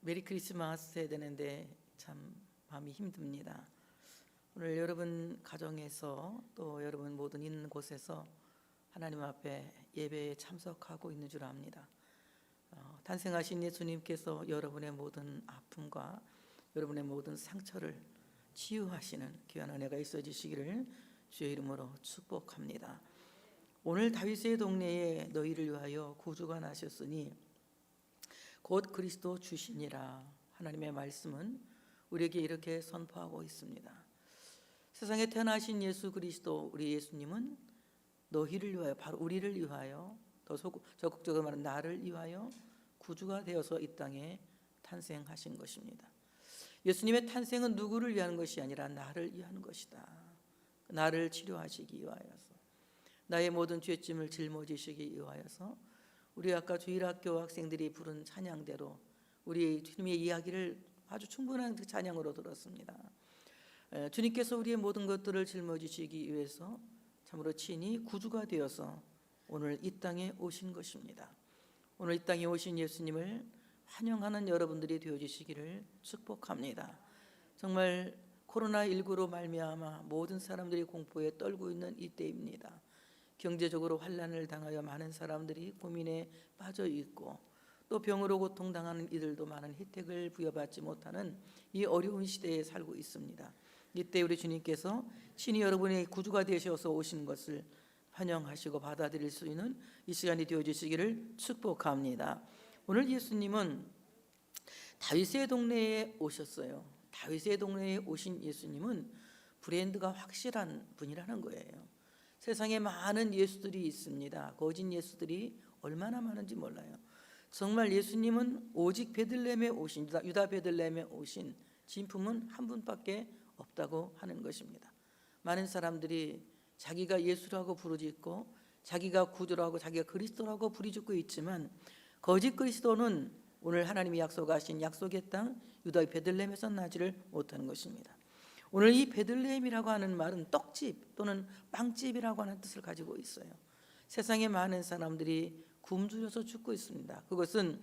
메리 크리스마스 해야 되는데 참 마음이 힘듭니다. 오늘 여러분 가정에서 또 여러분 모든 있는 곳에서 하나님 앞에 예배에 참석하고 있는 줄 압니다. 탄생하신 예수님께서 여러분의 모든 아픔과 여러분의 모든 상처를 치유하시는 귀한 은혜가 있어지시기를 주의 이름으로 축복합니다. 오늘 다윗의 동네에 너희를 위하여 구주가 나셨으니 곧 그리스도 주시니라. 하나님의 말씀은 우리에게 이렇게 선포하고 있습니다. 세상에 태어나신 예수 그리스도, 우리 예수님은 너희를 위하여, 바로 우리를 위하여, 더 적극적으로 말하면 나를 위하여 구주가 되어서 이 땅에 탄생하신 것입니다. 예수님의 탄생은 누구를 위한 것이 아니라 나를 위한 것이다. 나를 치료하시기 위하여서, 나의 모든 죄짐을 짊어지시기 위하여서, 우리 아까 주일학교 학생들이 부른 찬양대로 우리 주님의 이야기를 아주 충분한 찬양으로 들었습니다. 주님께서 우리의 모든 것들을 짊어지시기 위해서 참으로 친히 구주가 되어서 오늘 이 땅에 오신 것입니다. 오늘 이 땅에 오신 예수님을 환영하는 여러분들이 되어주시기를 축복합니다. 정말 코로나19로 말미암아 모든 사람들이 공포에 떨고 있는 이때입니다. 경제적으로 환난을 당하여 많은 사람들이 고민에 빠져 있고, 또 병으로 고통당하는 이들도 많은 혜택을 부여받지 못하는 이 어려운 시대에 살고 있습니다. 이때 우리 주님께서 친히 여러분의 구주가 되셔서 오신 것을 환영하시고 받아들일 수 있는 이 시간이 되어주시기를 축복합니다. 오늘 예수님은 다윗의 동네에 오셨어요. 다윗의 동네에 오신 예수님은 브랜드가 확실한 분이라는 거예요. 세상에 많은 예수들이 있습니다. 거짓 예수들이 얼마나 많은지 몰라요. 정말 예수님은 오직 베들레헴에 오신, 유다 베들레헴에 오신 진품은 한 분밖에 없다고 하는 것입니다. 많은 사람들이 자기가 예수라고 부르짖고 자기가 구주라고 자기가 그리스도라고 부르짖고 있지만, 거짓 그리스도는 오늘 하나님이 약속하신 약속의 땅 유다 베들레헴에서 나지를 못하는 것입니다. 오늘 이 베들레헴이라고 하는 말은 떡집 또는 빵집이라고 하는 뜻을 가지고 있어요. 세상에 많은 사람들이 굶주려서 죽고 있습니다. 그것은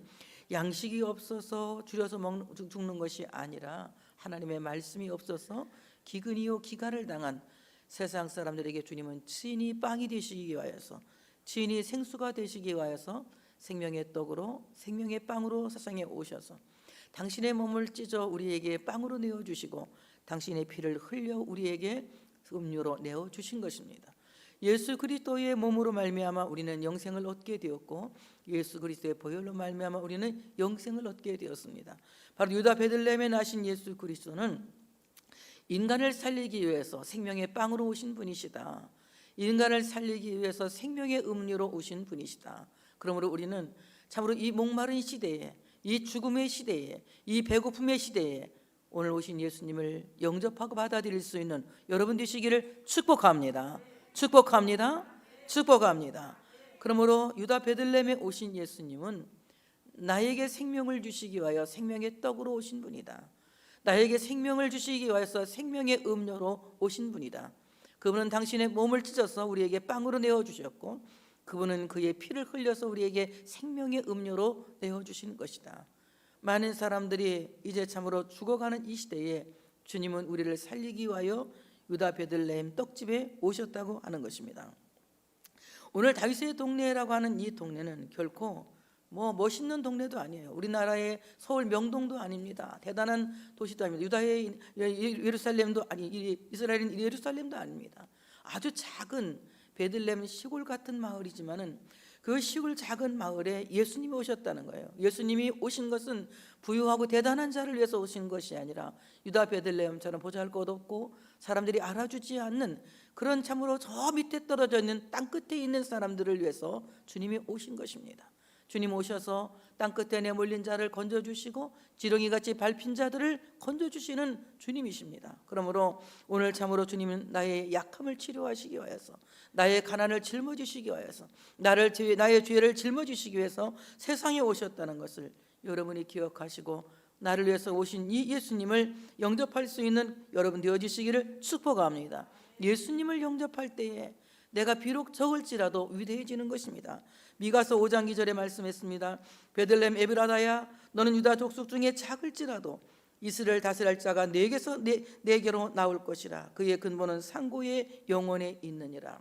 양식이 없어서 줄여서 죽는 것이 아니라 하나님의 말씀이 없어서 기근이요 기갈을 당한 세상 사람들에게 주님은 친히 빵이 되시기 위하여서, 친히 생수가 되시기 위하여서 생명의 떡으로 생명의 빵으로 세상에 오셔서 당신의 몸을 찢어 우리에게 빵으로 내어주시고 당신의 피를 흘려 우리에게 음료로 내어주신 것입니다. 예수 그리스도의 몸으로 말미암아 우리는 영생을 얻게 되었고, 예수 그리스도의 보혈로 말미암아 우리는 영생을 얻게 되었습니다. 바로 유다 베들레헴에 나신 예수 그리스도는 인간을 살리기 위해서 생명의 빵으로 오신 분이시다. 인간을 살리기 위해서 생명의 음료로 오신 분이시다. 그러므로 우리는 참으로 이 목마른 시대에, 이 죽음의 시대에, 이 배고픔의 시대에 오늘 오신 예수님을 영접하고 받아들일 수 있는 여러분 되시기를 축복합니다. 축복합니다. 축복합니다. 그러므로 유다 베들레헴에 오신 예수님은 나에게 생명을 주시기 위하여 생명의 떡으로 오신 분이다. 나에게 생명을 주시기 위하여서 생명의 음료로 오신 분이다. 그분은 당신의 몸을 찢어서 우리에게 빵으로 내어주셨고, 그분은 그의 피를 흘려서 우리에게 생명의 음료로 내어주시는 것이다. 많은 사람들이 이제 참으로 죽어가는 이 시대에 주님은 우리를 살리기 위하여 유다 베들레헴 떡집에 오셨다고 하는 것입니다. 오늘 다윗의 동네라고 하는 이 동네는 결코 멋있는 동네도 아니에요. 우리나라의 서울 명동도 아닙니다. 대단한 도시도 아닙니다. 유다의 예루살렘도 아니, 이스라엘인 예루살렘도 아닙니다. 아주 작은 베들레헴 시골 같은 마을이지만은 그 시골 작은 마을에 예수님이 오셨다는 거예요. 예수님이 오신 것은 부유하고 대단한 자를 위해서 오신 것이 아니라 유다 베들레헴처럼 보잘것없고 사람들이 알아주지 않는 그런 참으로 저 밑에 떨어져 있는 땅 끝에 있는 사람들을 위해서 주님이 오신 것입니다. 주님 오셔서 땅 끝에 내몰린 자를 건져주시고 지렁이같이 밟힌 자들을 건져주시는 주님이십니다. 그러므로 오늘 참으로 주님은 나의 약함을 치료하시기 위해서, 나의 가난을 짊어지시기 위해서, 나의 죄를 짊어지시기 위해서 세상에 오셨다는 것을 여러분이 기억하시고 나를 위해서 오신 이 예수님을 영접할 수 있는 여러분 되어지시기를 축복합니다. 예수님을 영접할 때에 내가 비록 적을지라도 위대해지는 것입니다. 미가서 5장 2절에 말씀했습니다. 베들레헴 에브라다야, 너는 유다 족속 중에 작을지라도 이스라엘 다스릴 자가 내게로 나올 것이라. 그의 근본은 상고의 영원에 있느니라.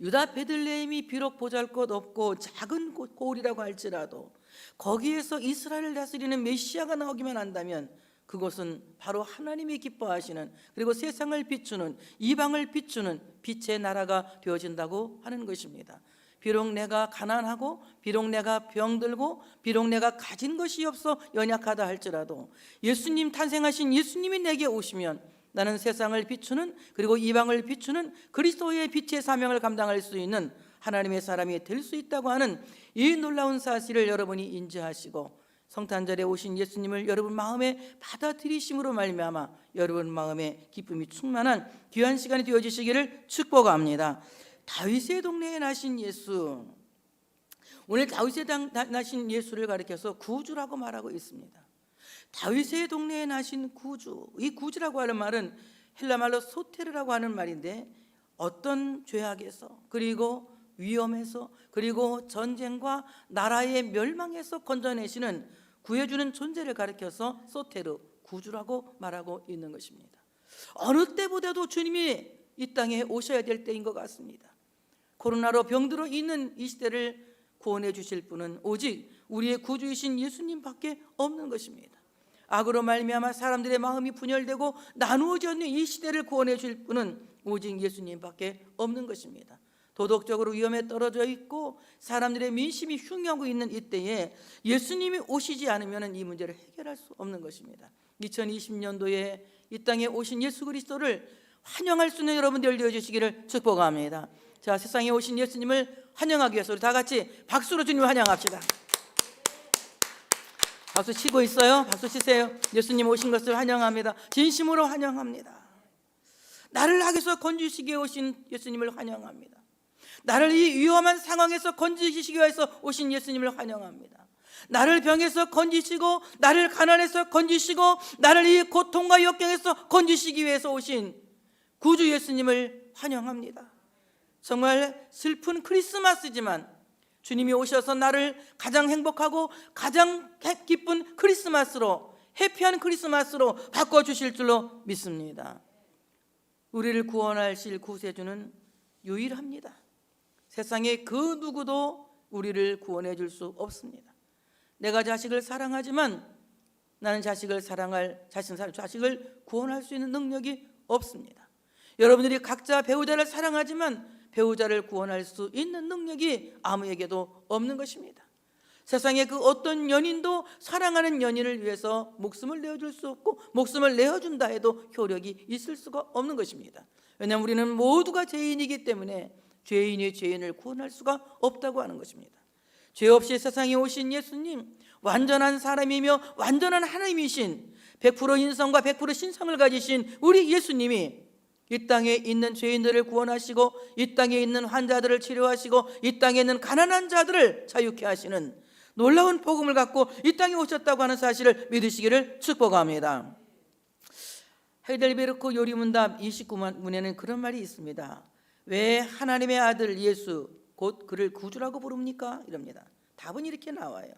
유다 베들레헴이 비록 보잘것없고 작은 고을이라고 할지라도 거기에서 이스라엘을 다스리는 메시아가 나오기만 한다면 그것은 바로 하나님이 기뻐하시는, 그리고 세상을 비추는, 이방을 비추는 빛의 나라가 되어진다고 하는 것입니다. 비록 내가 가난하고, 비록 내가 병들고, 비록 내가 가진 것이 없어 연약하다 할지라도 예수님, 탄생하신 예수님이 내게 오시면 나는 세상을 비추는, 그리고 이방을 비추는 그리스도의 빛의 사명을 감당할 수 있는 하나님의 사람이 될 수 있다고 하는 이 놀라운 사실을 여러분이 인지하시고 성탄절에 오신 예수님을 여러분 마음에 받아들이심으로 말미암아 여러분 마음에 기쁨이 충만한 귀한 시간이 되어지시기를 축복합니다. 다윗의 동네에 나신 예수, 오늘 다윗의 나신 예수를 가리켜서 구주라고 말하고 있습니다. 다윗의 동네에 나신 구주, 이 구주라고 하는 말은 헬라말로 소테르라고 하는 말인데 어떤 죄악에서, 그리고 위험에서, 그리고 전쟁과 나라의 멸망에서 건져내시는, 구해주는 존재를 가리켜서 소테르, 구주라고 말하고 있는 것입니다. 어느 때보다도 주님이 이 땅에 오셔야 될 때인 것 같습니다. 코로나로 병들어 있는 이 시대를 구원해 주실 분은 오직 우리의 구주이신 예수님밖에 없는 것입니다. 악으로 말미암아 사람들의 마음이 분열되고 나누어져 있는 이 시대를 구원해 줄 분은 오직 예수님밖에 없는 것입니다. 도덕적으로 위험에 떨어져 있고 사람들의 민심이 흉하고 있는 이때에 예수님이 오시지 않으면 이 문제를 해결할 수 없는 것입니다. 2020년도에 이 땅에 오신 예수 그리스도를 환영할 수 있는 여러분들 되어 주시기를 축복합니다. 자, 세상에 오신 예수님을 환영하기 위해서 우리 다 같이 박수로 주님을 환영합시다. 박수 치고 있어요? 박수 치세요. 예수님 오신 것을 환영합니다. 진심으로 환영합니다. 나를 악에서 건지시기 위해 오신 예수님을 환영합니다. 나를 이 위험한 상황에서 건지시기 위해서 오신 예수님을 환영합니다. 나를 병에서 건지시고, 나를 가난에서 건지시고, 나를 이 고통과 역경에서 건지시기 위해서 오신 구주 예수님을 환영합니다. 정말 슬픈 크리스마스지만 주님이 오셔서 나를 가장 행복하고 가장 기쁜 크리스마스로, 해피한 크리스마스로 바꿔주실 줄로 믿습니다. 우리를 구원하실 구세주는 유일합니다. 세상에 그 누구도 우리를 구원해 줄 수 없습니다. 내가 자식을 사랑하지만 나는 자식을 구원할 수 있는 능력이 없습니다. 여러분들이 각자 배우자를 사랑하지만 배우자를 구원할 수 있는 능력이 아무에게도 없는 것입니다. 세상에 그 어떤 연인도 사랑하는 연인을 위해서 목숨을 내어줄 수 없고, 목숨을 내어준다 해도 효력이 있을 수가 없는 것입니다. 왜냐하면 우리는 모두가 죄인이기 때문에 죄인이 죄인을 구원할 수가 없다고 하는 것입니다. 죄 없이 세상에 오신 예수님, 완전한 사람이며 완전한 하나님이신 100% 인성과 100% 신성을 가지신 우리 예수님이 이 땅에 있는 죄인들을 구원하시고, 이 땅에 있는 환자들을 치료하시고, 이 땅에 있는 가난한 자들을 자유케 하시는 놀라운 복음을 갖고 이 땅에 오셨다고 하는 사실을 믿으시기를 축복합니다. 하이델베르크 요리문답 29문에는 그런 말이 있습니다. 왜 하나님의 아들 예수, 곧 그를 구주라고 부릅니까? 이럽니다. 답은 이렇게 나와요.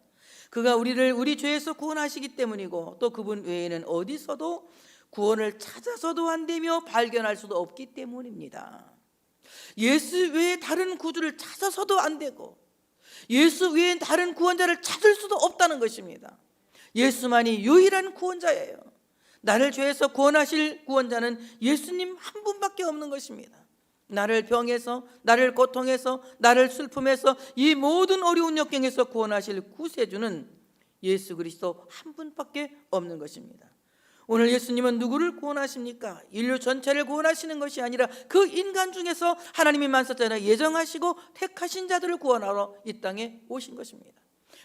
그가 우리를 우리 죄에서 구원하시기 때문이고, 또 그분 외에는 어디서도 구원을 찾아서도 안 되며 발견할 수도 없기 때문입니다. 예수 외에 다른 구주를 찾아서도 안 되고, 예수 외에 다른 구원자를 찾을 수도 없다는 것입니다. 예수만이 유일한 구원자예요. 나를 죄에서 구원하실 구원자는 예수님 한 분밖에 없는 것입니다. 나를 병에서, 나를 고통에서, 나를 슬픔에서, 이 모든 어려운 역경에서 구원하실 구세주는 예수 그리스도 한 분밖에 없는 것입니다. 오늘 예수님은 누구를 구원하십니까? 인류 전체를 구원하시는 것이 아니라 그 인간 중에서 하나님이 만섰잖아요. 예정하시고 택하신 자들을 구원하러 이 땅에 오신 것입니다.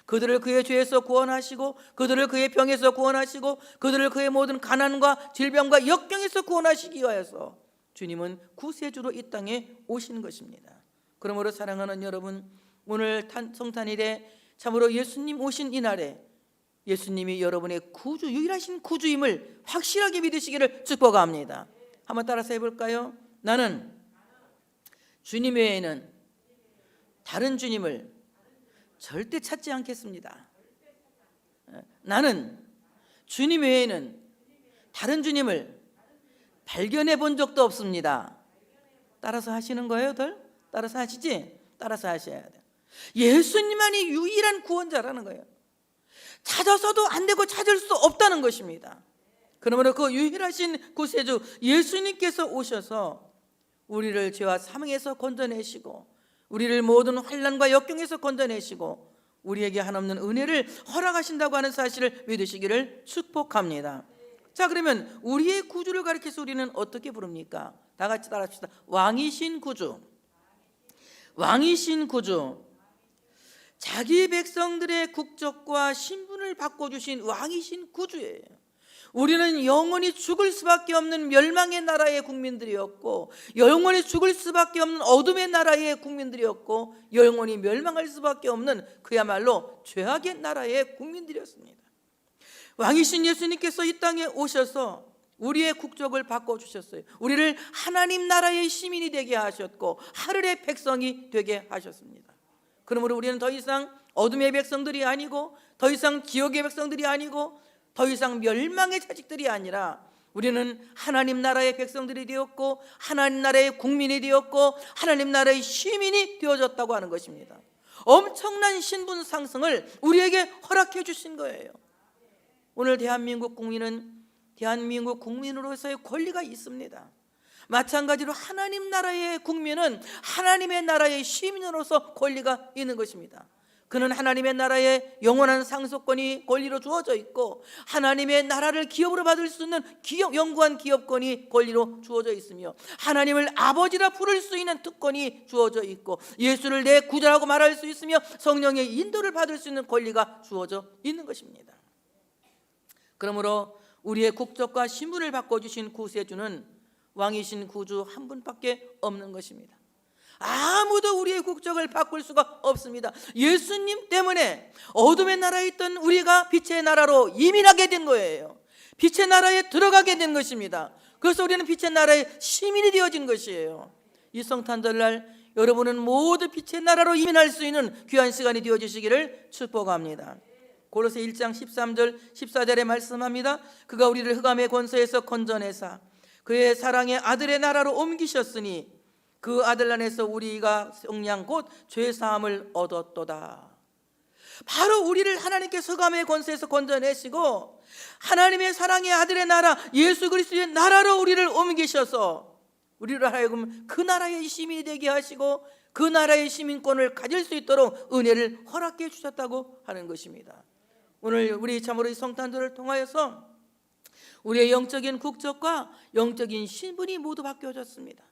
그들을 그의 죄에서 구원하시고, 그들을 그의 병에서 구원하시고, 그들을 그의 모든 가난과 질병과 역경에서 구원하시기 위해서 주님은 구세주로 이 땅에 오신 것입니다. 그러므로 사랑하는 여러분, 오늘 성탄일에 참으로 예수님 오신 이날에 예수님이 여러분의 구주, 유일하신 구주임을 확실하게 믿으시기를 축복합니다. 한번 따라서 해볼까요? 나는 주님 외에는 다른 주님을 절대 찾지 않겠습니다. 나는 주님 외에는 다른 주님을 발견해 본 적도 없습니다. 따라서 하시는 거예요, 들? 따라서 하시지? 따라서 하셔야 돼요. 예수님만이 유일한 구원자라는 거예요. 찾아서도 안 되고 찾을 수 없다는 것입니다. 그러므로 그 유일하신 구세주 예수님께서 오셔서 우리를 죄와 사망에서 건져내시고 우리를 모든 환난과 역경에서 건져내시고 우리에게 한없는 은혜를 허락하신다고 하는 사실을 믿으시기를 축복합니다. 자, 그러면 우리의 구주를 가리켜서 우리는 어떻게 부릅니까? 다 같이 따라합시다. 왕이신 구주. 왕이신 구주. 자기 백성들의 국적과 신분을 바꿔주신 왕이신 구주예요. 우리는 영원히 죽을 수밖에 없는 멸망의 나라의 국민들이었고, 영원히 죽을 수밖에 없는 어둠의 나라의 국민들이었고, 영원히 멸망할 수밖에 없는 그야말로 죄악의 나라의 국민들이었습니다. 왕이신 예수님께서 이 땅에 오셔서 우리의 국적을 바꿔주셨어요. 우리를 하나님 나라의 시민이 되게 하셨고 하늘의 백성이 되게 하셨습니다. 그러므로 우리는 더 이상 어둠의 백성들이 아니고, 더 이상 지옥의 백성들이 아니고, 더 이상 멸망의 자식들이 아니라 우리는 하나님 나라의 백성들이 되었고 하나님 나라의 국민이 되었고 하나님 나라의 시민이 되어졌다고 하는 것입니다. 엄청난 신분 상승을 우리에게 허락해 주신 거예요. 오늘 대한민국 국민은 대한민국 국민으로서의 권리가 있습니다. 마찬가지로 하나님 나라의 국민은 하나님의 나라의 시민으로서 권리가 있는 것입니다. 그는 하나님의 나라의 영원한 상속권이 권리로 주어져 있고 하나님의 나라를 기업으로 받을 수 있는 영구한 기업권이 권리로 주어져 있으며 하나님을 아버지라 부를 수 있는 특권이 주어져 있고 예수를 내 구주라고 말할 수 있으며 성령의 인도를 받을 수 있는 권리가 주어져 있는 것입니다. 그러므로 우리의 국적과 신분을 바꿔주신 구세주는 왕이신 구주 한 분밖에 없는 것입니다. 아무도 우리의 국적을 바꿀 수가 없습니다. 예수님 때문에 어둠의 나라에 있던 우리가 빛의 나라로 이민하게 된 거예요. 빛의 나라에 들어가게 된 것입니다. 그래서 우리는 빛의 나라의 시민이 되어진 것이에요. 이 성탄절날 여러분은 모두 빛의 나라로 이민할 수 있는 귀한 시간이 되어주시기를 축복합니다. 골로새 1장 13절 14절에 말씀합니다. 그가 우리를 흑암의 권세에서 건져내사 그의 사랑의 아들의 나라로 옮기셨으니 그 아들 안에서 우리가 성량 곧 죄사함을 얻었도다. 바로 우리를 하나님께서 흑암의 권세에서 건져내시고 하나님의 사랑의 아들의 나라 예수 그리스도의 나라로 우리를 옮기셔서 우리를 하여금 그 나라의 시민이 되게 하시고 그 나라의 시민권을 가질 수 있도록 은혜를 허락해 주셨다고 하는 것입니다. 오늘 우리 참으로 이 성탄절을 통하여서 우리의 영적인 국적과 영적인 신분이 모두 바뀌어졌습니다.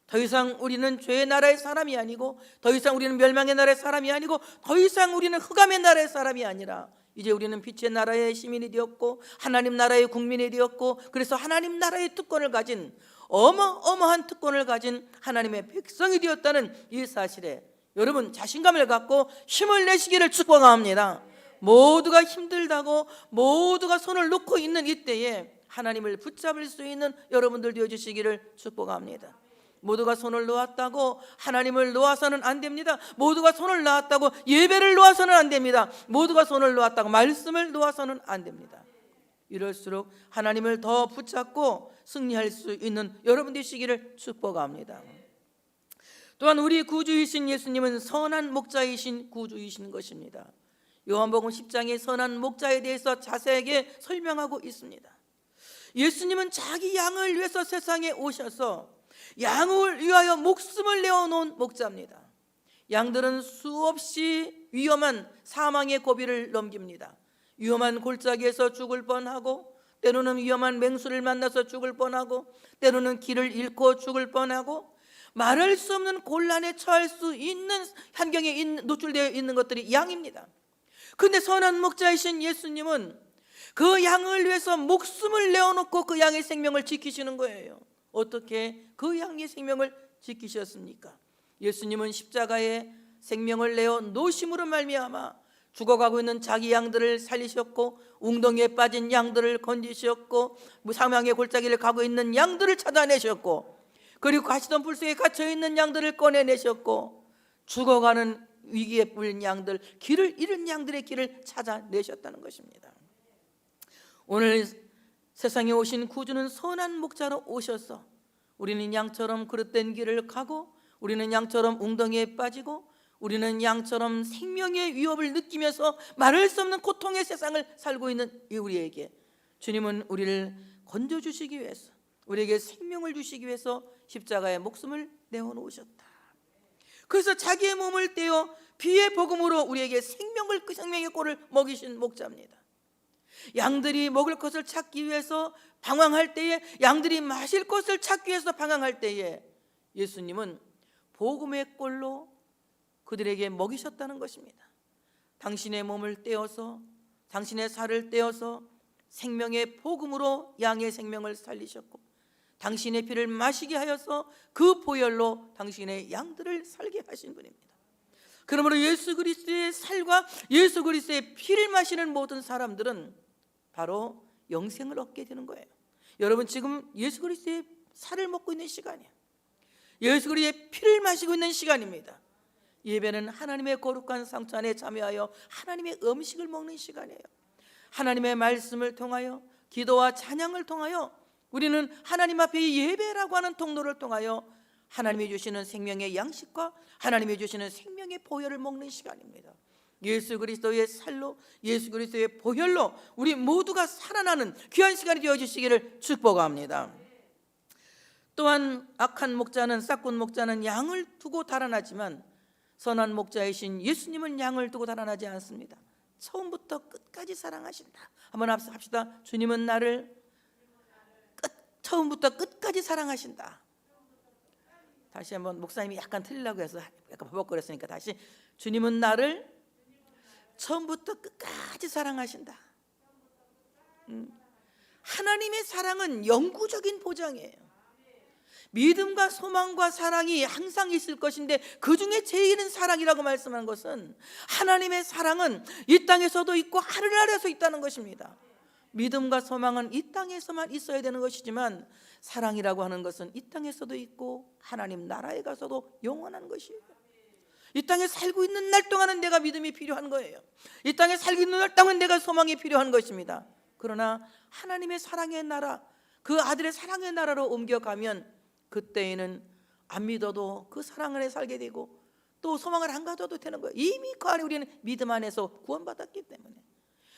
더 이상 우리는 죄의 나라의 사람이 아니고 더 이상 우리는 멸망의 나라의 사람이 아니고 더 이상 우리는 흑암의 나라의 사람이 아니라 이제 우리는 빛의 나라의 시민이 되었고 하나님 나라의 국민이 되었고 그래서 하나님 나라의 특권을 가진 어마어마한 특권을 가진 하나님의 백성이 되었다는 이 사실에 여러분 자신감을 갖고 힘을 내시기를 축복합니다. 모두가 힘들다고 모두가 손을 놓고 있는 이때에 하나님을 붙잡을 수 있는 여러분들 되어주시기를 축복합니다. 모두가 손을 놓았다고 하나님을 놓아서는 안 됩니다. 모두가 손을 놓았다고 예배를 놓아서는 안 됩니다. 모두가 손을 놓았다고 말씀을 놓아서는 안 됩니다. 이럴수록 하나님을 더 붙잡고 승리할 수 있는 여러분 되시기를 축복합니다. 또한 우리 구주이신 예수님은 선한 목자이신 구주이신 것입니다. 요한복음 10장의 선한 목자에 대해서 자세하게 설명하고 있습니다. 예수님은 자기 양을 위해서 세상에 오셔서 양을 위하여 목숨을 내어놓은 목자입니다. 양들은 수없이 위험한 사망의 고비를 넘깁니다. 위험한 골짜기에서 죽을 뻔하고 때로는 위험한 맹수를 만나서 죽을 뻔하고 때로는 길을 잃고 죽을 뻔하고 말할 수 없는 곤란에 처할 수 있는 환경에 노출되어 있는 것들이 양입니다. 그런데 선한 목자이신 예수님은 그 양을 위해서 목숨을 내어놓고 그 양의 생명을 지키시는 거예요. 어떻게 그 양의 생명을 지키셨습니까? 예수님은 십자가에 생명을 내어 노심으로 말미암아 죽어가고 있는 자기 양들을 살리셨고 웅덩이에 빠진 양들을 건지셨고 사망의 골짜기를 가고 있는 양들을 찾아내셨고 그리고 가시던 불 속에 갇혀있는 양들을 꺼내내셨고 죽어가는 위기에 뿌린 양들, 길을 잃은 양들의 길을 찾아내셨다는 것입니다. 오늘 세상에 오신 구주는 선한 목자로 오셔서 우리는 양처럼 그릇된 길을 가고, 우리는 양처럼 웅덩이에 빠지고, 우리는 양처럼 생명의 위협을 느끼면서 말할 수 없는 고통의 세상을 살고 있는 우리에게 주님은 우리를 건져주시기 위해서, 우리에게 생명을 주시기 위해서 십자가에 목숨을 내어놓으셨다. 그래서 자기의 몸을 떼어 피의 복음으로 우리에게 생명의 꼴을 먹이신 목자입니다. 양들이 먹을 것을 찾기 위해서 방황할 때에, 양들이 마실 것을 찾기 위해서 방황할 때에 예수님은 복음의 꼴로 그들에게 먹이셨다는 것입니다. 당신의 몸을 떼어서, 당신의 살을 떼어서 생명의 복음으로 양의 생명을 살리셨고, 당신의 피를 마시게 하여서 그 보혈로 당신의 양들을 살게 하신 분입니다. 그러므로 예수 그리스도의 살과 예수 그리스도의 피를 마시는 모든 사람들은 바로 영생을 얻게 되는 거예요. 여러분, 지금 예수 그리스도의 살을 먹고 있는 시간이에요. 예수 그리스도의 피를 마시고 있는 시간입니다. 예배는 하나님의 거룩한 상처 안에 참여하여 하나님의 음식을 먹는 시간이에요. 하나님의 말씀을 통하여, 기도와 찬양을 통하여 우리는 하나님 앞에 예배라고 하는 통로를 통하여 하나님이 주시는 생명의 양식과 하나님이 주시는 생명의 보혈을 먹는 시간입니다. 예수 그리스도의 살로, 예수 그리스도의 보혈로 우리 모두가 살아나는 귀한 시간이 되어주시기를 축복합니다. 또한 악한 목자는, 싹군 목자는 양을 두고 달아나지만 선한 목자이신 예수님은 양을 두고 달아나지 않습니다. 처음부터 끝까지 사랑하신다. 한번 합시다. 주님은 나를 처음부터 끝까지 사랑하신다. 다시 한번, 목사님이 약간 틀리려고 해서 약간 버벅거렸으니까 다시, 주님은 나를 처음부터 끝까지 사랑하신다. 하나님의 사랑은 영구적인 보장이에요. 믿음과 소망과 사랑이 항상 있을 것인데 그 중에 제일은 사랑이라고 말씀한 것은, 하나님의 사랑은 이 땅에서도 있고 하늘 아래에서 있다는 것입니다. 믿음과 소망은 이 땅에서만 있어야 되는 것이지만 사랑이라고 하는 것은 이 땅에서도 있고 하나님 나라에 가서도 영원한 것이에요. 이 땅에 살고 있는 날 동안은 내가 믿음이 필요한 거예요. 이 땅에 살고 있는 날 동안은 내가 소망이 필요한 것입니다. 그러나 하나님의 사랑의 나라, 그 아들의 사랑의 나라로 옮겨가면 그때에는 안 믿어도 그 사랑 안에 살게 되고 또 소망을 안 가져도 되는 거예요. 이미 그 안에 우리는 믿음 안에서 구원받았기 때문에.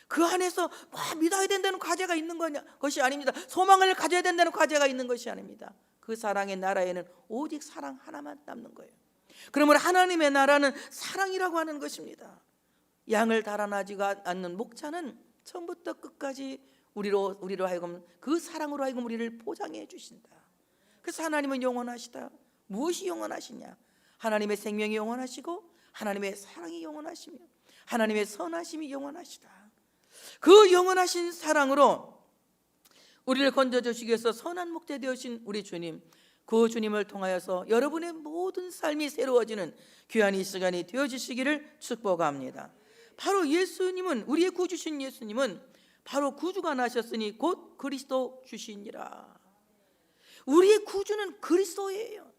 그 안에서 믿어야 된다는 과제가 있는 것이 아닙니다. 소망을 가져야 된다는 과제가 있는 것이 아닙니다. 그 사랑의 나라에는 오직 사랑 하나만 남는 거예요. 그러므로 하나님의 나라는 사랑이라고 하는 것입니다. 양을 달아나지가 않는 목자는 처음부터 끝까지 우리로 하여금 그 사랑으로 하여금 우리를 포장해 주신다. 그래서 하나님은 영원하시다. 무엇이 영원하시냐? 하나님의 생명이 영원하시고 하나님의 사랑이 영원하시며 하나님의 선하심이 영원하시다. 그 영원하신 사랑으로 우리를 건져주시기 위해서 선한 목자 되어신 우리 주님, 그 주님을 통하여서 여러분의 모든 삶이 새로워지는 귀한 이 시간이 되어주시기를 축복합니다. 바로 예수님은, 우리의 구주신 예수님은 바로 구주가 나셨으니 곧 그리스도 주시니라. 우리의 구주는 그리스도예요.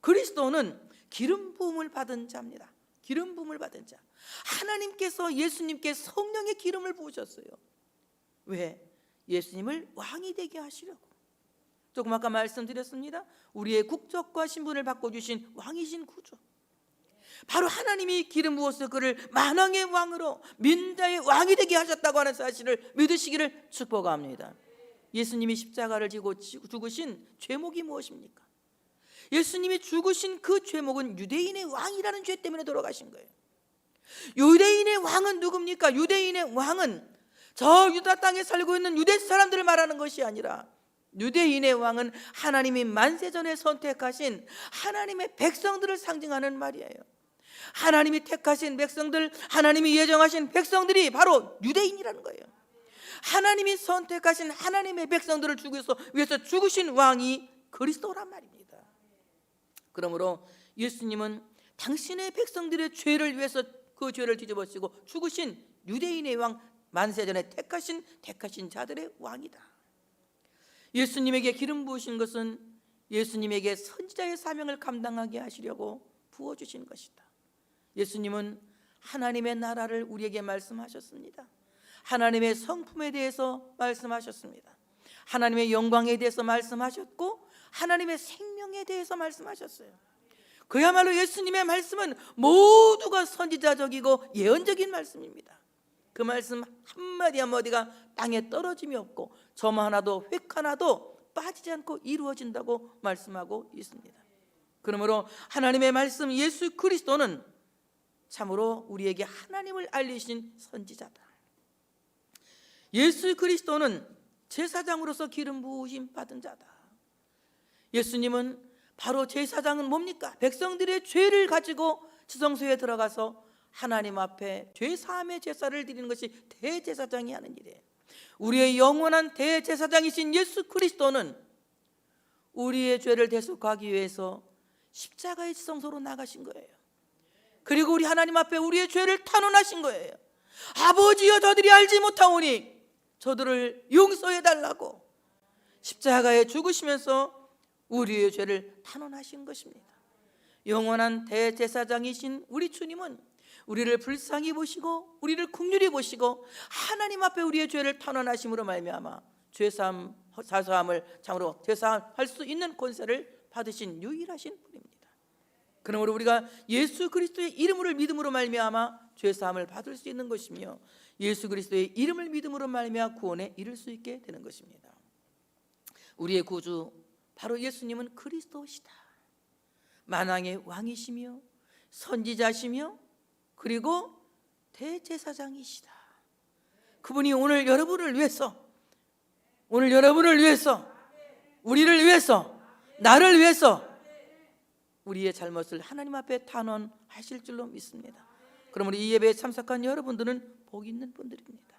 그리스도는 기름 부음을 받은 자입니다. 기름 부음을 받은 자. 하나님께서 예수님께 성령의 기름을 부으셨어요. 왜? 예수님을 왕이 되게 하시려고. 조금 아까 말씀드렸습니다. 우리의 국적과 신분을 바꿔주신 왕이신 구주, 바로 하나님이 기름 부어서 그를 만왕의 왕으로, 민다의 왕이 되게 하셨다고 하는 사실을 믿으시기를 축복합니다. 예수님이 십자가를 지고 죽으신 죄목이 무엇입니까? 예수님이 죽으신 그 죄목은 유대인의 왕이라는 죄 때문에 돌아가신 거예요. 유대인의 왕은 누굽니까? 유대인의 왕은 저 유다 땅에 살고 있는 유대 사람들을 말하는 것이 아니라, 유대인의 왕은 하나님이 만세전에 선택하신 하나님의 백성들을 상징하는 말이에요. 하나님이 택하신 백성들, 하나님이 예정하신 백성들이 바로 유대인이라는 거예요. 하나님이 선택하신 하나님의 백성들을 위해서 죽으신 왕이 그리스도란 말입니다. 그러므로 예수님은 당신의 백성들의 죄를 위해서 그 죄를 뒤집어쓰고 죽으신 유대인의 왕, 만세전에 택하신 자들의 왕이다. 예수님에게 기름 부으신 것은 예수님에게 선지자의 사명을 감당하게 하시려고 부어주신 것이다. 예수님은 하나님의 나라를 우리에게 말씀하셨습니다. 하나님의 성품에 대해서 말씀하셨습니다. 하나님의 영광에 대해서 말씀하셨고 하나님의 생명에 대해서 말씀하셨어요. 그야말로 예수님의 말씀은 모두가 선지자적이고 예언적인 말씀입니다. 그 말씀 한마디 한마디가 땅에 떨어짐이 없고 점 하나도 획 하나도 빠지지 않고 이루어진다고 말씀하고 있습니다. 그러므로 하나님의 말씀 예수 그리스도는 참으로 우리에게 하나님을 알리신 선지자다. 예수 그리스도는 제사장으로서 기름 부으심 받은 자다. 예수님은 바로 제사장은 뭡니까? 백성들의 죄를 가지고 지성소에 들어가서 하나님 앞에 죄사함의 제사를 드리는 것이 대제사장이 하는 일이에요. 우리의 영원한 대제사장이신 예수 그리스도는 우리의 죄를 대속하기 위해서 십자가의 지성소로 나가신 거예요. 그리고 우리 하나님 앞에 우리의 죄를 탄원하신 거예요. 아버지여, 저들이 알지 못하오니 저들을 용서해 달라고 십자가에 죽으시면서 우리의 죄를 탄원하신 것입니다. 영원한 대제사장이신 우리 주님은 우리를 불쌍히 보시고 우리를 긍휼히 보시고 하나님 앞에 우리의 죄를 탄원하심으로 말미암아 죄사함 사소함을 참으로 죄사할 수 있는 권세를 받으신 유일하신 분입니다. 그러므로 우리가 예수 그리스도의 이름을 믿음으로 말미암아 죄사함을 받을 수 있는 것이며 예수 그리스도의 이름을 믿음으로 말미암아 구원에 이를 수 있게 되는 것입니다. 우리의 구주 바로 예수님은 그리스도시다. 만왕의 왕이시며 선지자시며 그리고 대제사장이시다. 그분이 오늘 여러분을 위해서, 우리를 위해서, 나를 위해서 우리의 잘못을 하나님 앞에 탄원하실 줄로 믿습니다. 그러므로 이 예배에 참석한 여러분들은 복 있는 분들입니다.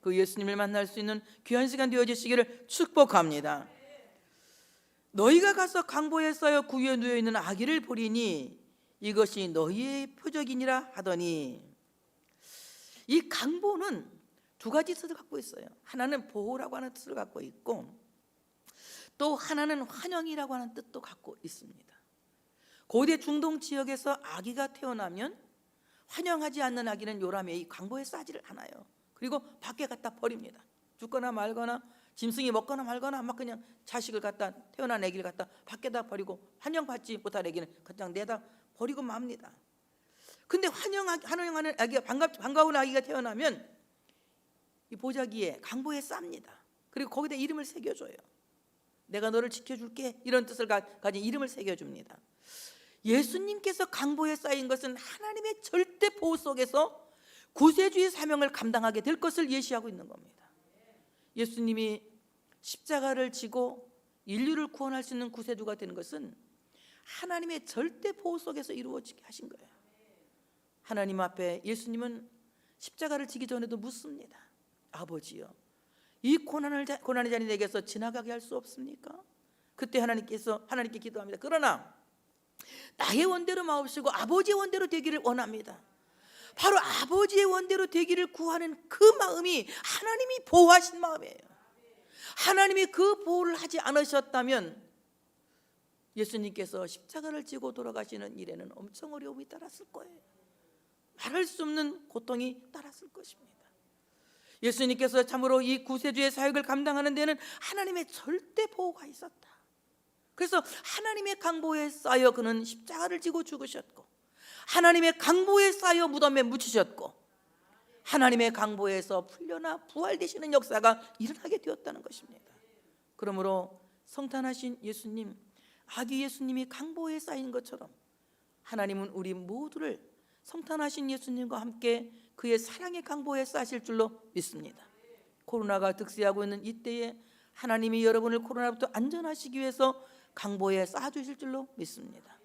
그 예수님을 만날 수 있는 귀한 시간 되어지시기를 축복합니다. 너희가 가서 강보에 쌓여 구유에 누워있는 아기를 보리니 이것이 너희의 표적이니라 하더니, 이 강보는 두 가지 뜻을 갖고 있어요. 하나는 보호라고 하는 뜻을 갖고 있고 또 하나는 환영이라고 하는 뜻도 갖고 있습니다. 고대 중동 지역에서 아기가 태어나면 환영하지 않는 아기는 요람에 이 강보에 싸지를 않아요. 그리고 밖에 갖다 버립니다. 죽거나 말거나 짐승이 먹거나 말거나 막 그냥 자식을 갖다, 태어난 아기를 갖다 밖에다 버리고 환영받지 못할 아기는 그냥 내다 버리고 맙니다. 근데 환영하는 아기가 반가운 아기가 태어나면 이 보자기에 강보에 쌉니다. 그리고 거기다 이름을 새겨줘요. 내가 너를 지켜줄게, 이런 뜻을 가진 이름을 새겨줍니다. 예수님께서 강보에 쌓인 것은 하나님의 절대 보호 속에서 구세주의 사명을 감당하게 될 것을 예시하고 있는 겁니다. 예수님이 십자가를 지고 인류를 구원할 수 있는 구세주가 되는 것은 하나님의 절대 보호 속에서 이루어지게 하신 거예요. 하나님 앞에 예수님은 십자가를 지기 전에도 묻습니다. 아버지여, 이 고난의 잔이 내게서 지나가게 할 수 없습니까? 그때 하나님께 기도합니다. 그러나 나의 원대로 마옵시고 아버지의 원대로 되기를 원합니다. 바로 아버지의 원대로 되기를 구하는 그 마음이 하나님이 보호하신 마음이에요. 하나님이 그 보호를 하지 않으셨다면 예수님께서 십자가를 지고 돌아가시는 일에는 엄청 어려움이 따랐을 거예요. 말할 수 없는 고통이 따랐을 것입니다. 예수님께서 참으로 이 구세주의 사역을 감당하는 데는 하나님의 절대 보호가 있었다. 그래서 하나님의 강보에 쌓여 그는 십자가를 지고 죽으셨고, 하나님의 강보에 쌓여 무덤에 묻히셨고, 하나님의 강보에서 풀려나 부활되시는 역사가 일어나게 되었다는 것입니다. 그러므로 성탄하신 예수님, 아기 예수님이 강보에 쌓인 것처럼 하나님은 우리 모두를 성탄하신 예수님과 함께 그의 사랑의 강보에 쌓으실 줄로 믿습니다. 코로나가 득세하고 있는 이때에 하나님이 여러분을 코로나부터 안전하시기 위해서 강보에 쌓아주실 줄로 믿습니다.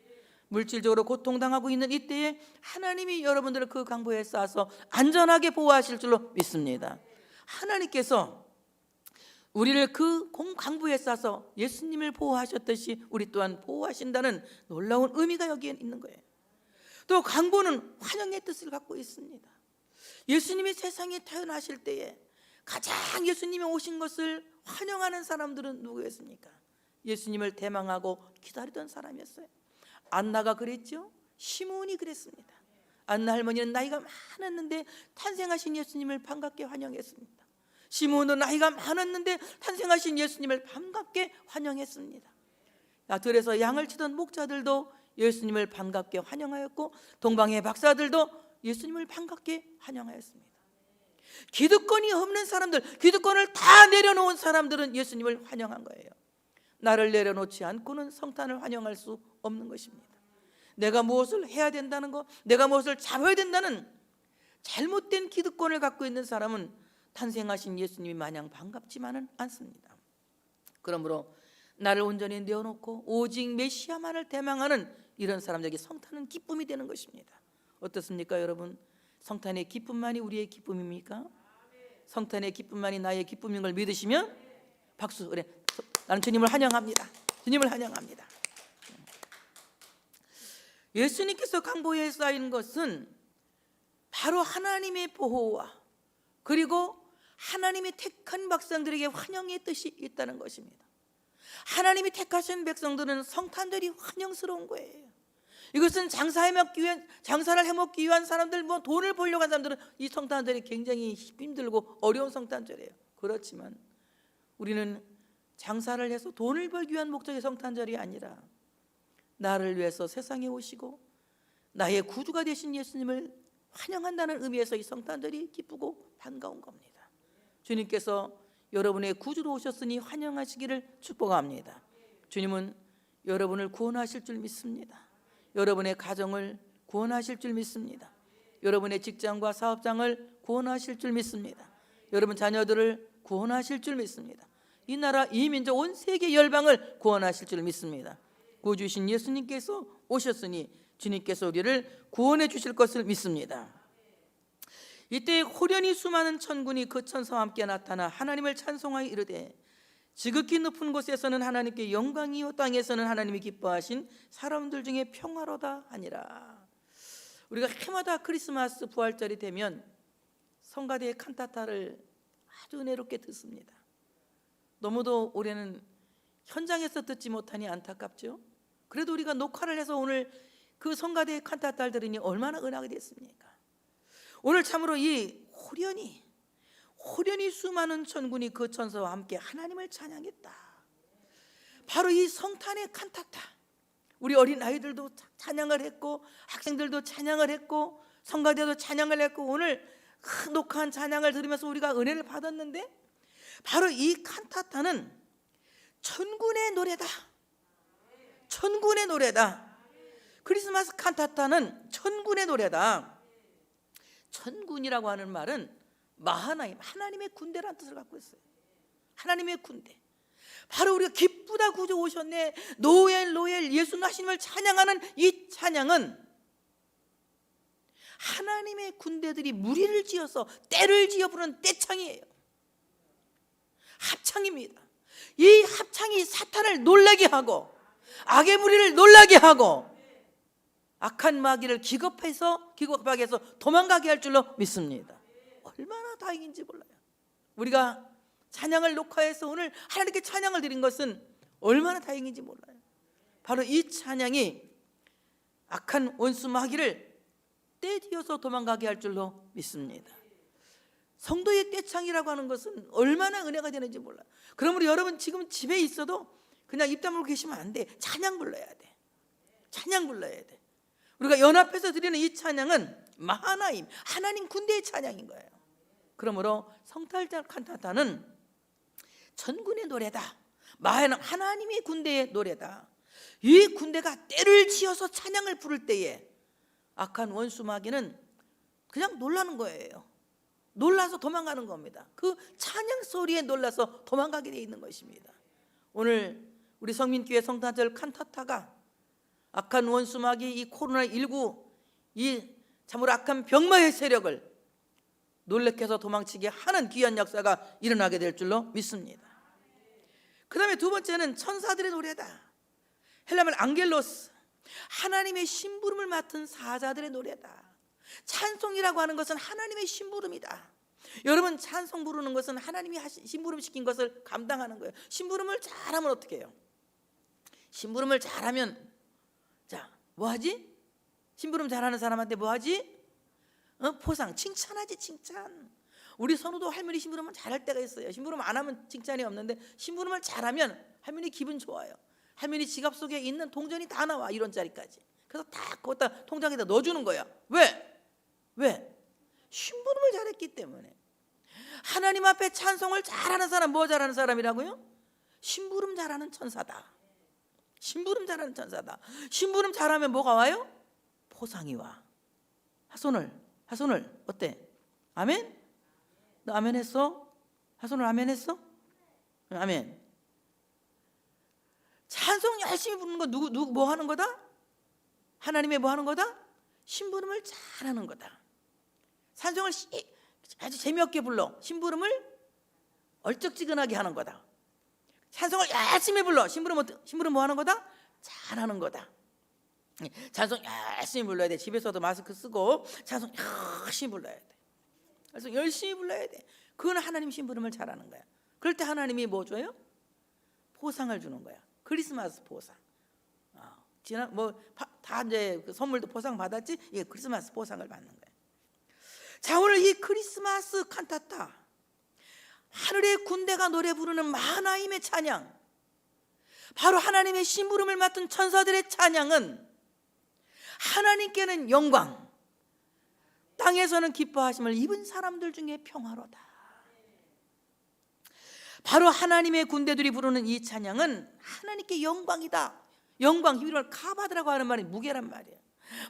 물질적으로 고통당하고 있는 이때에 하나님이 여러분들을 그 강보에 쌓아서 안전하게 보호하실 줄로 믿습니다. 하나님께서 우리를 그 강보에 쌓아서 예수님을 보호하셨듯이 우리 또한 보호하신다는 놀라운 의미가 여기에 있는 거예요. 또 강보는 환영의 뜻을 갖고 있습니다. 예수님이 세상에 태어나실 때에 가장 예수님이 오신 것을 환영하는 사람들은 누구였습니까? 예수님을 대망하고 기다리던 사람이었어요. 안나가 그랬죠. 시므온이 그랬습니다. 안나 할머니는 나이가 많았는데 탄생하신 예수님을 반갑게 환영했습니다. 시므온은 나이가 많았는데 탄생하신 예수님을 반갑게 환영했습니다. 들에서 양을 치던 목자들도 예수님을 반갑게 환영하였고, 동방의 박사들도 예수님을 반갑게 환영하였습니다. 기득권이 없는 사람들, 기득권을 다 내려놓은 사람들은 예수님을 환영한 거예요. 나를 내려놓지 않고는 성탄을 환영할 수 없는 것입니다. 내가 무엇을 해야 된다는 것, 내가 무엇을 잡아야 된다는 잘못된 기득권을 갖고 있는 사람은 탄생하신 예수님이 마냥 반갑지만은 않습니다. 그러므로 나를 온전히 내어놓고 오직 메시아만을 대망하는 이런 사람들에게 성탄은 기쁨이 되는 것입니다. 어떻습니까 여러분? 성탄의 기쁨만이 우리의 기쁨입니까? 성탄의 기쁨만이 나의 기쁨인 걸 믿으시면 박수. 그래, 나는 주님을 환영합니다. 주님을 환영합니다. 예수님께서 강보에 쌓인 것은 바로 하나님의 보호와 그리고 하나님이 택한 백성들에게 환영의 뜻이 있다는 것입니다. 하나님이 택하신 백성들은 성탄절이 환영스러운 거예요. 이것은 장사를 해먹기 위한 사람들, 돈을 벌려고 한 사람들은 이 성탄절이 굉장히 힘들고 어려운 성탄절이에요. 그렇지만 우리는 장사를 해서 돈을 벌기 위한 목적의 성탄절이 아니라 나를 위해서 세상에 오시고 나의 구주가 되신 예수님을 환영한다는 의미에서 이 성탄절이 기쁘고 반가운 겁니다. 주님께서 여러분의 구주로 오셨으니 환영하시기를 축복합니다. 주님은 여러분을 구원하실 줄 믿습니다. 여러분의 가정을 구원하실 줄 믿습니다. 여러분의 직장과 사업장을 구원하실 줄 믿습니다. 여러분 자녀들을 구원하실 줄 믿습니다. 이 나라, 이 민족, 온 세계 열방을 구원하실 줄 믿습니다. 구주신 예수님께서 오셨으니 주님께서 우리를 구원해 주실 것을 믿습니다. 이때 호련히 수많은 천군이 그 천사와 함께 나타나 하나님을 찬송하여 이르되 지극히 높은 곳에서는 하나님께 영광이요 땅에서는 하나님이 기뻐하신 사람들 중에 평화로다 하니라. 우리가 해마다 크리스마스 부활절이 되면 성가대의 칸타타를 아주 은혜롭게 듣습니다. 너무도 올해는 현장에서 듣지 못하니 안타깝죠. 그래도 우리가 녹화를 해서 오늘 그 성가대의 칸타타를 들으니 얼마나 은하게 됐습니까? 오늘 참으로 이 호련히 수많은 천군이 그 천사와 함께 하나님을 찬양했다. 바로 이 성탄의 칸타타, 우리 어린아이들도 찬양을 했고 학생들도 찬양을 했고 성가대도 찬양을 했고 오늘 녹화한 찬양을 들으면서 우리가 은혜를 받았는데, 바로 이 칸타타는 천군의 노래다. 천군의 노래다. 크리스마스 칸타타는 천군의 노래다. 천군이라고 하는 말은 마하나임, 하나님의 군대라는 뜻을 갖고 있어요. 하나님의 군대. 바로 우리가 기쁘다 구주 오셨네, 노엘 예수 나심을 찬양하는 이 찬양은 하나님의 군대들이 무리를 지어서 떼를 지어 부르는 떼창이에요. 합창입니다. 이 합창이 사탄을 놀라게 하고 악의 무리를 놀라게 하고 악한 마귀를 기겁하게 해서 도망가게 할 줄로 믿습니다. 얼마나 다행인지 몰라요. 우리가 찬양을 녹화해서 오늘 하나님께 찬양을 드린 것은 얼마나 다행인지 몰라요. 바로 이 찬양이 악한 원수 마귀를 떼디어서 도망가게 할 줄로 믿습니다. 성도의 떼창이라고 하는 것은 얼마나 은혜가 되는지 몰라요. 그러므로 여러분 지금 집에 있어도 그냥 입 다물고 계시면 안 돼. 찬양 불러야 돼. 찬양 불러야 돼. 우리가 연합해서 드리는 이 찬양은 마하나임, 하나님 군대의 찬양인 거예요. 그러므로 성탄절 칸타타는 천군의 노래다. 마하나임, 하나님의 군대의 노래다. 이 군대가 떼를 지어서 찬양을 부를 때에 악한 원수 마귀는 그냥 놀라는 거예요. 놀라서 도망가는 겁니다. 그 찬양 소리에 놀라서 도망가게 돼 있는 것입니다. 오늘 우리 성민교회 성탄절 칸타타가 악한 원수 마귀, 이 코로나19, 이 참으로 악한 병마의 세력을 놀래켜 해서 도망치게 하는 귀한 역사가 일어나게 될 줄로 믿습니다. 그 다음에 두 번째는 천사들의 노래다. 헬라말 앙겔로스, 하나님의 심부름을 맡은 사자들의 노래다. 찬송이라고 하는 것은 하나님의 심부름이다. 여러분, 찬송 부르는 것은 하나님이 심부름 시킨 것을 감당하는 거예요. 심부름을 잘하면 어떻게 해요? 심부름을 잘하면 자, 뭐하지? 심부름 잘하는 사람한테 뭐하지? 포상, 칭찬하지. 칭찬. 우리 선우도 할머니 심부름은 잘할 때가 있어요. 심부름 안 하면 칭찬이 없는데 심부름을 잘하면 할머니 기분 좋아요. 할머니 지갑 속에 있는 동전이 다 나와, 1원짜리까지. 그래서 다 거기다 통장에다 넣어주는 거야. 왜? 심부름을 잘했기 때문에. 하나님 앞에 찬송을 잘하는 사람, 뭐 잘하는 사람이라고요? 심부름 잘하는 천사다. 심부름 잘하는 천사다. 심부름 잘하면 뭐가 와요? 포상이 와. 하손을 어때? 아멘? 너 아멘 했어? 하손을 아멘 했어? 아멘. 찬송 열심히 부르는 거 누구 뭐 하는 거다? 하나님의 뭐 하는 거다? 심부름을 잘하는 거다. 찬송을 아주 재미없게 불러. 심부름을 얼쩍지근하게 하는 거다. 찬송을 열심히 불러. 심부름 뭐 하는 거다? 잘하는 거다. 찬송 열심히 불러야 돼. 집에서도 마스크 쓰고 찬송 열심히 불러야 돼. 그래서 열심히 불러야 돼. 그건 하나님 심부름을 잘하는 거야. 그럴 때 하나님이 뭐 줘요? 포상을 주는 거야. 크리스마스 포상. 지난 다 이제 그 선물도 포상 받았지? 예, 크리스마스 포상을 받는 거야. 자, 오늘 이 크리스마스 칸타타, 하늘의 군대가 노래 부르는 마하나임의 찬양, 바로 하나님의 심부름을 맡은 천사들의 찬양은 하나님께는 영광, 땅에서는 기뻐하심을 입은 사람들 중에 평화로다. 바로 하나님의 군대들이 부르는 이 찬양은 하나님께 영광이다. 영광, 히브리어로 카바드라고 하는 말이 무게란 말이에요.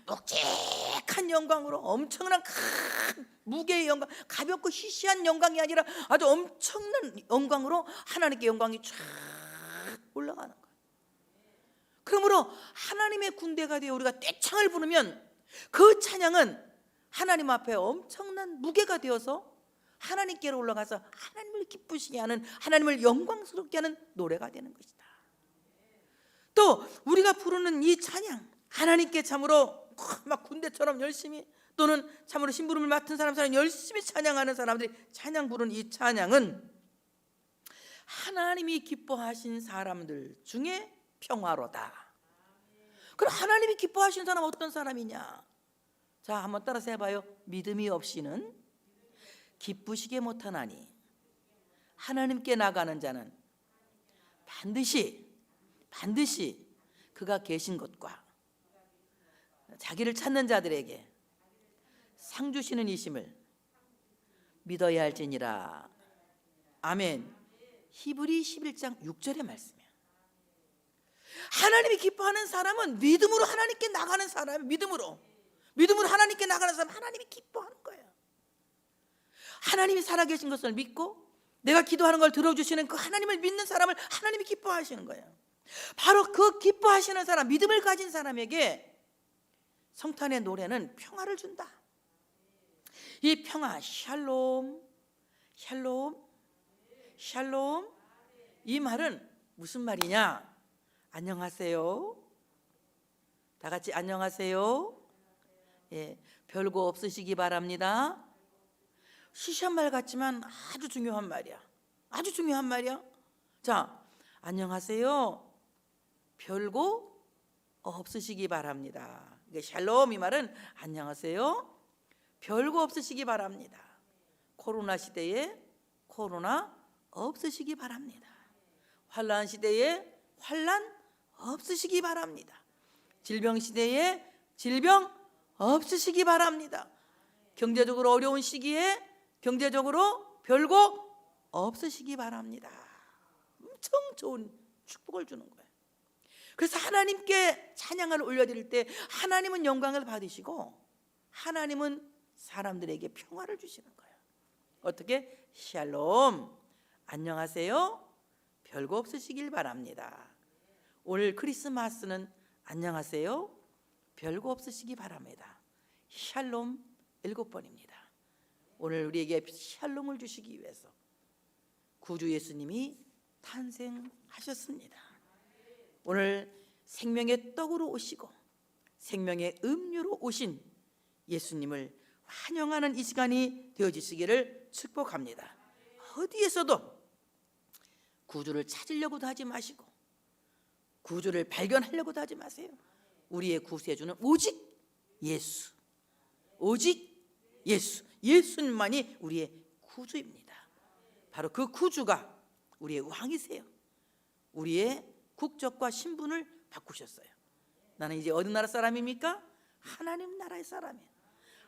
묵직한 영광으로, 엄청난 큰 무게의 영광, 가볍고 희시한 영광이 아니라 아주 엄청난 영광으로 하나님께 영광이 쫙 올라가는 거예요. 그러므로 하나님의 군대가 되어 우리가 떼창을 부르면 그 찬양은 하나님 앞에 엄청난 무게가 되어서 하나님께로 올라가서 하나님을 기쁘시게 하는, 하나님을 영광스럽게 하는 노래가 되는 것이다. 또 우리가 부르는 이 찬양, 하나님께 참으로 막 군대처럼 열심히, 또는 참으로 심부름을 맡은 사람 열심히 찬양하는 사람들이 찬양 부르는 이 찬양은 하나님이 기뻐하신 사람들 중에 평화로다. 그럼 하나님이 기뻐하시는 사람은 어떤 사람이냐? 자, 한번 따라서 해봐요. 믿음이 없이는 기쁘시게 못하나니 하나님께 나가는 자는 반드시 그가 계신 것과 자기를 찾는 자들에게 상 주시는 이심을 믿어야 할지니라. 아멘. 히브리 11장 6절의 말씀이에요. 하나님이 기뻐하는 사람은 믿음으로 하나님께 나가는 사람, 믿음으로 하나님께 나가는 사람, 하나님이 기뻐하는 거예요. 하나님이 살아계신 것을 믿고 내가 기도하는 걸 들어주시는 그 하나님을 믿는 사람을 하나님이 기뻐하시는 거예요. 바로 그 기뻐하시는 사람, 믿음을 가진 사람에게 성탄의 노래는 평화를 준다. 이 평화, 샬롬, 이 말은 무슨 말이냐? 안녕하세요. 다 같이 안녕하세요. 예, 별거 없으시기 바랍니다. 시시한 말 같지만 아주 중요한 말이야. 아주 중요한 말이야. 자, 안녕하세요. 별거 없으시기 바랍니다. 샬롬, 이 말은 안녕하세요. 별거 없으시기 바랍니다. 코로나 시대에 코로나 없으시기 바랍니다. 환난 시대에 환난 없으시기 바랍니다. 질병 시대에 질병 없으시기 바랍니다. 경제적으로 어려운 시기에 경제적으로 별거 없으시기 바랍니다. 엄청 좋은 축복을 주는 거예요. 그래서 하나님께 찬양을 올려드릴 때 하나님은 영광을 받으시고 하나님은 사람들에게 평화를 주시는 거예요. 어떻게? 샬롬, 안녕하세요. 별거 없으시길 바랍니다. 오늘 크리스마스는 안녕하세요. 별거 없으시기 바랍니다. 샬롬 7번입니다. 오늘 우리에게 샬롬을 주시기 위해서 구주 예수님이 탄생하셨습니다. 오늘 생명의 떡으로 오시고 생명의 음료로 오신 예수님을 환영하는 이 시간이 되어지시기를 축복합니다. 어디에서도 구주를 찾으려고도 하지 마시고 구주를 발견하려고도 하지 마세요. 우리의 구세주는 오직 예수, 오직 예수, 예수님만이 우리의 구주입니다. 바로 그 구주가 우리의 왕이세요. 우리의 국적과 신분을 바꾸셨어요. 나는 이제 어느 나라 사람입니까? 하나님 나라의 사람이에요.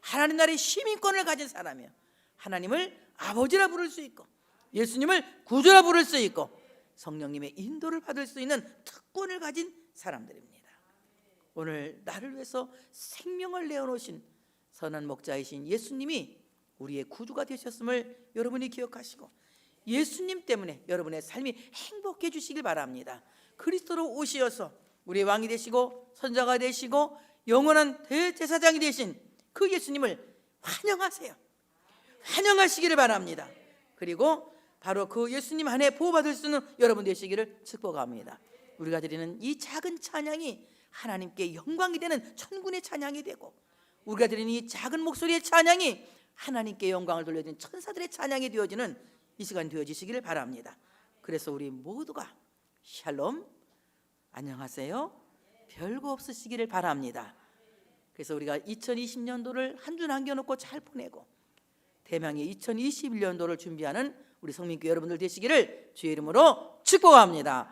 하나님 나라의 시민권을 가진 사람이에요. 하나님을 아버지라 부를 수 있고 예수님을 구주라 부를 수 있고 성령님의 인도를 받을 수 있는 특권을 가진 사람들입니다. 오늘 나를 위해서 생명을 내어놓으신 선한 목자이신 예수님이 우리의 구주가 되셨음을 여러분이 기억하시고 예수님 때문에 여러분의 삶이 행복해지시길 바랍니다. 그리스도로 오시어서 우리의 왕이 되시고 선자가 되시고 영원한 대제사장이 되신 그 예수님을 환영하세요. 환영하시기를 바랍니다. 그리고 바로 그 예수님 안에 보호받을 수 있는 여러분 되시기를 축복합니다. 우리가 드리는 이 작은 찬양이 하나님께 영광이 되는 천군의 찬양이 되고 우리가 드리는 이 작은 목소리의 찬양이 하나님께 영광을 돌려주는 천사들의 찬양이 되어지는 이 시간 되어지시기를 바랍니다. 그래서 우리 모두가 샬롬, 안녕하세요, 별거 없으시기를 바랍니다. 그래서 우리가 2020년도를 한 주 남겨놓고 잘 보내고 대망의 2021년도를 준비하는 우리 성민교회 여러분들 되시기를 주의 이름으로 축복합니다.